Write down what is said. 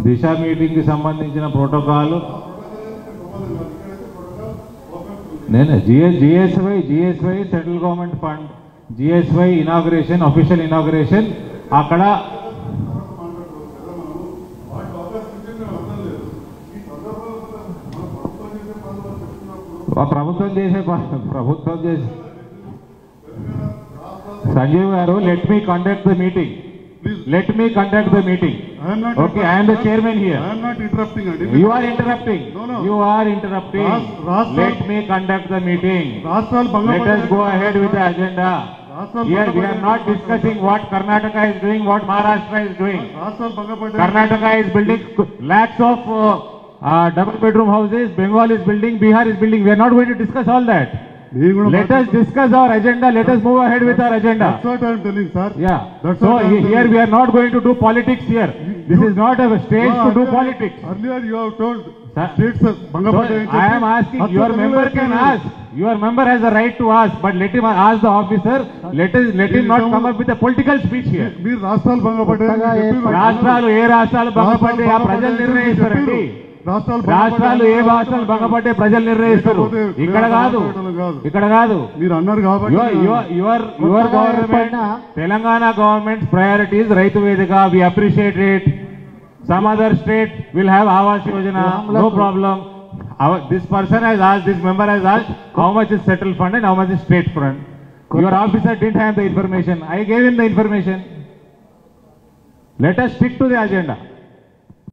దిశ meeting కి సంబంధించిన protocol నేను జిఎస్వై central government fund జిఎస్వై inauguration official inauguration అక్కడ ప్రభుత్వం చేసే సంజీవ్ గారు let me conduct the meeting. Let me conduct the meeting. I am not. Okay, I am the chairman here. I am not interrupting. You are interrupting. No. You are interrupting. Let me conduct the meeting. Let us go ahead with the agenda. Here we are not discussing what Karnataka is doing, what Maharashtra is doing. Karnataka is building lakhs of double bedroom houses. Bengal is building. Bihar is building. We are not going to discuss all that. Let us discuss our agenda. Let us move ahead with our agenda. That's what I am telling, sir. Yeah. So here we are not going to do politics here. This is not a stage to do politics. Earlier you have told. So I am asking. Your member can ask. Your member has a right to ask, but let him ask the officer. Let him not come up with a political speech here. మీరు రాష్ట్రాలు భంగపడ్డాయి. రాష్ట్రాలు ఏ రాష్ట్రాలు భంగపడ్డాయి ఆ ప్రజలు నిర్ణయిస్తారండి. రాష్ట్రాలు ఏ భాషలు భంగపడ్డే ప్రజలు నిర్ణయిస్తారు. ఇక్కడ కాదు మీరు అన్నారు కాబట్టి your government Telangana government priorities Rythu Vedika. We appreciate it. Some other state will have Awas Yojana. No problem. This person has asked, this member has asked how much is central fund and how much is state fund. Your officer didn't have the information. I gave him the information. Let us stick to the agenda.